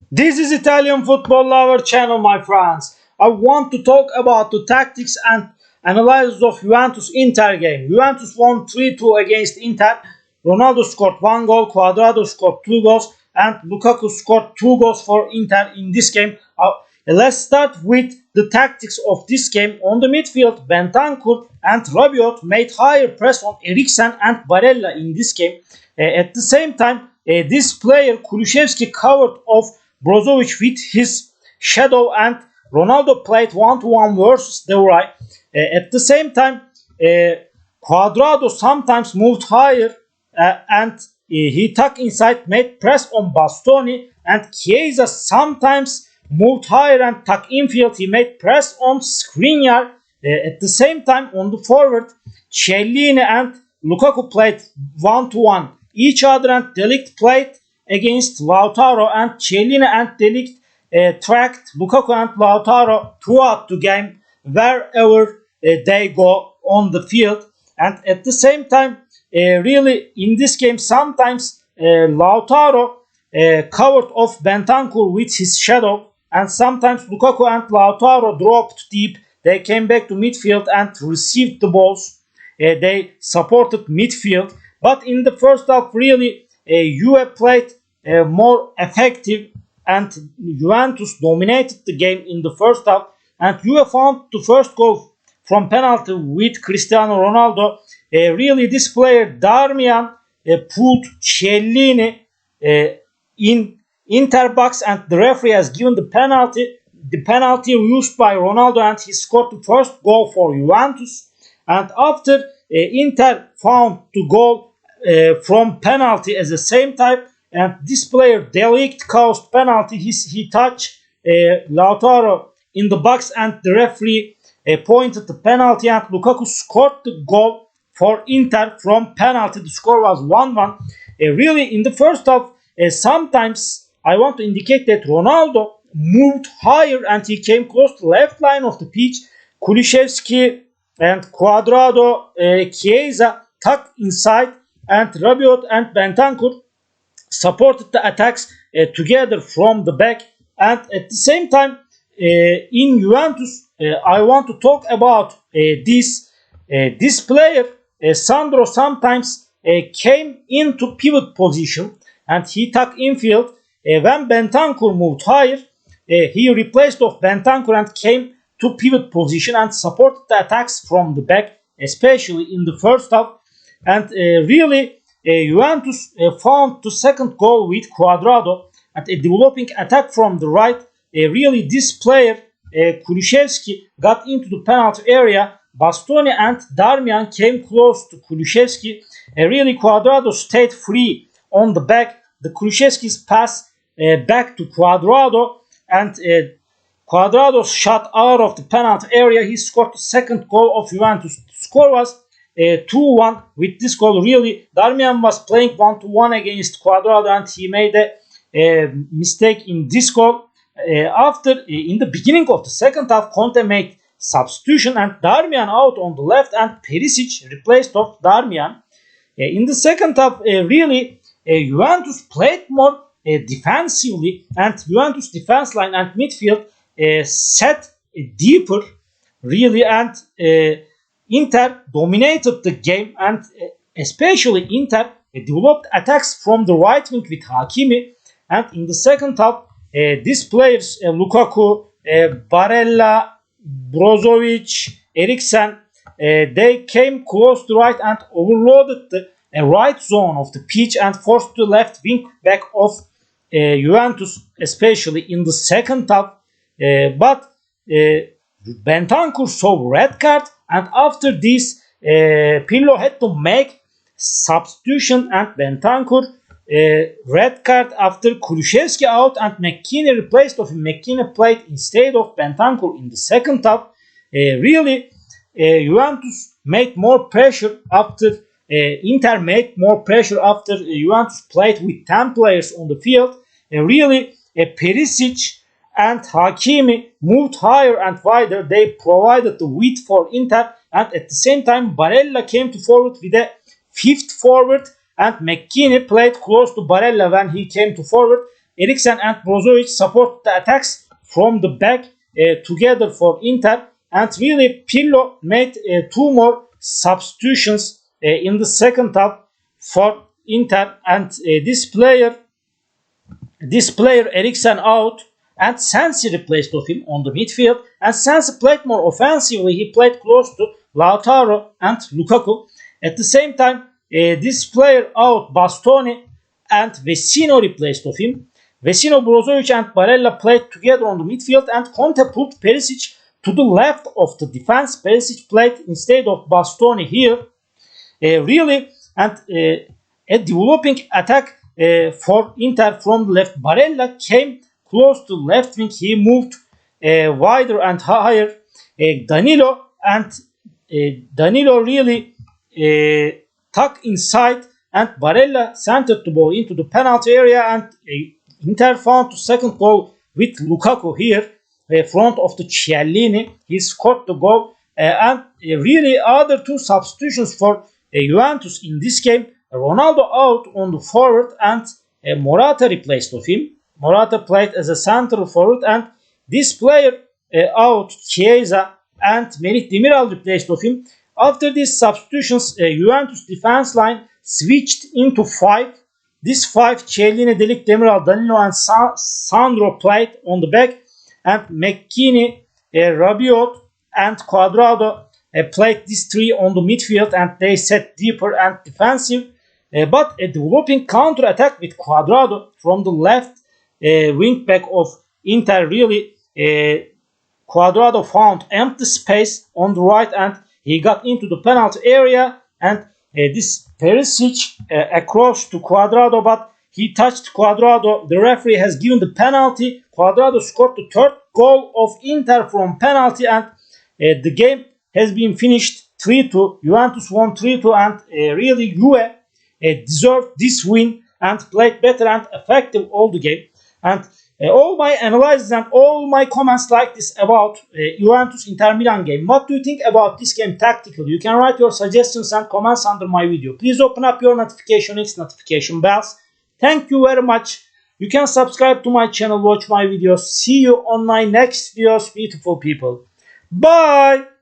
This is Italian Football Lover channel, my friends. I want to talk about the tactics and analysis of Juventus-Inter game. Juventus won 3-2 against Inter. Ronaldo scored 1 goal, Cuadrado scored 2 goals, and Lukaku scored 2 goals for Inter in this game. Let's start with the tactics of this game. On the midfield, Bentancur and Rabiot made higher press on Eriksen and Barella in this game. At the same time, this player Kulusevski covered off Brozovic with his shadow, and Ronaldo played one-to-one versus De Vrij. At the same time, Cuadrado sometimes moved higher and he tucked inside, made press on Bastoni, and Chiesa sometimes moved higher and tucked infield. He made press on Skriniar. At the same time, on the forward, Chiellini and Lukaku played one-to-one each other, and De Ligt played against Lautaro, and Chiellini and De Ligt tracked Lukaku and Lautaro throughout the game wherever they go on the field. And at the same time, really in this game, sometimes Lautaro covered off Bentancur with his shadow, and sometimes Lukaku and Lautaro dropped deep. They came back to midfield and received the balls. They supported midfield. But in the first half, really, Juve played more effective, and Juventus dominated the game in the first half. And Juve found the first goal from penalty with Cristiano Ronaldo. Really, this player Darmian put Chiellini in Inter box, and the referee has given the penalty. The penalty used by Ronaldo, and he scored the first goal for Juventus. And after Inter found the goal from penalty as the same type, and this player De Ligt caused penalty. He touched Lautaro in the box, and the referee pointed the penalty, and Lukaku scored the goal for Inter from penalty. The score was 1-1. Really, in the first half, sometimes I want to indicate that Ronaldo moved higher and he came close to the left line of the pitch. Kulusevski and Cuadrado, Chiesa tucked inside, and Rabiot and Bentancur supported the attacks together from the back. And at the same time, in Juventus, I want to talk about this player. Sandro sometimes came into pivot position, and he tucked infield. When Bentancur moved higher, he replaced off Bentancur and came to pivot position and supported the attacks from the back, especially in the first half. And really, Juventus found the second goal with Cuadrado and a developing attack from the right. Really, this player, Kulusevski, got into the penalty area. Bastoni and Darmian came close to Kulusevski. Really, Cuadrado stayed free on the back. The Kulusevski's pass back to Cuadrado, and Cuadrado's shot out of the penalty area. He scored the second goal of Juventus. The score was 2-1 with this goal. Really, Darmian was playing one-to-one against Cuadrado, and he made a mistake in this goal. In the beginning of the second half, Conte made substitution, and Darmian out on the left, and Perisic replaced of Darmian. In the second half, really, Juventus played more defensively, and Juventus defense line and midfield set deeper, really, and Inter dominated the game, and especially Inter developed attacks from the right wing with Hakimi. And in the second half, these players, Lukaku, Barella, Brozovic, Eriksen, they came close to right and overloaded the right zone of the pitch and forced the left wing back of Juventus, especially in the second half. But Bentancur saw red card, and after this, Pirlo had to make substitution, and Bentancur red card after Kulusevski out, and McKennie replaced of him. McKennie played instead of Bentancur in the second half. Really, Juventus made more pressure after Inter made more pressure after Juventus played with 10 players on the field. Really, Perisic and Hakimi moved higher and wider. They provided the width for Inter, and at the same time, Barella came to forward with a fifth forward, and McKennie played close to Barella when he came to forward. Eriksen and Brozovic support the attacks from the back together for Inter. And really, Pirlo made 2 more substitutions in the second half for Inter. And this player Eriksen out, and Sensi replaced of him on the midfield. And Sensi played more offensively. He played close to Lautaro and Lukaku. At the same time, this player out, Bastoni and Vecino replaced of him. Vecino, Brozovic and Barella played together on the midfield, and Conte put Perisic to the left of the defense. Perisic played instead of Bastoni here. Really, and a developing attack for Inter from the left. Barella came close to left wing. He moved wider and higher. Danilo really tucked inside, and Barella centered the ball into the penalty area, and Inter found the second goal with Lukaku here, front of the Chiellini. He scored the goal, and really other 2 substitutions for Juventus in this game. Ronaldo out on the forward, and Morata replaced of him. Morata played as a central forward, and this player out, Chiesa, and Merih Demiral replaced of him. After these substitutions, Juventus defense line switched into 5. This 5, Chiellini, De Ligt, Demiral, Danilo, and Sandro played on the back, and McKennie, Rabiot, and Cuadrado played these 3 on the midfield, and they set deeper and defensive. But a developing counter-attack with Cuadrado from the left wing back of Inter. Really, Cuadrado found empty space on the right, and he got into the penalty area, and this Perisic across to Cuadrado, but he touched Cuadrado. The referee has given the penalty. Cuadrado scored the 3rd goal of Inter from penalty, and the game has been finished 3-2. Juventus won 3-2, and really Juve deserved this win and played better and effective all the game. And all my analysis and all my comments like this about Juventus Inter Milan game. What do you think about this game tactically? You can write your suggestions and comments under my video. Please open up your notification bells. Thank you very much. You can subscribe to my channel, watch my videos. See you on my next videos, beautiful people. Bye.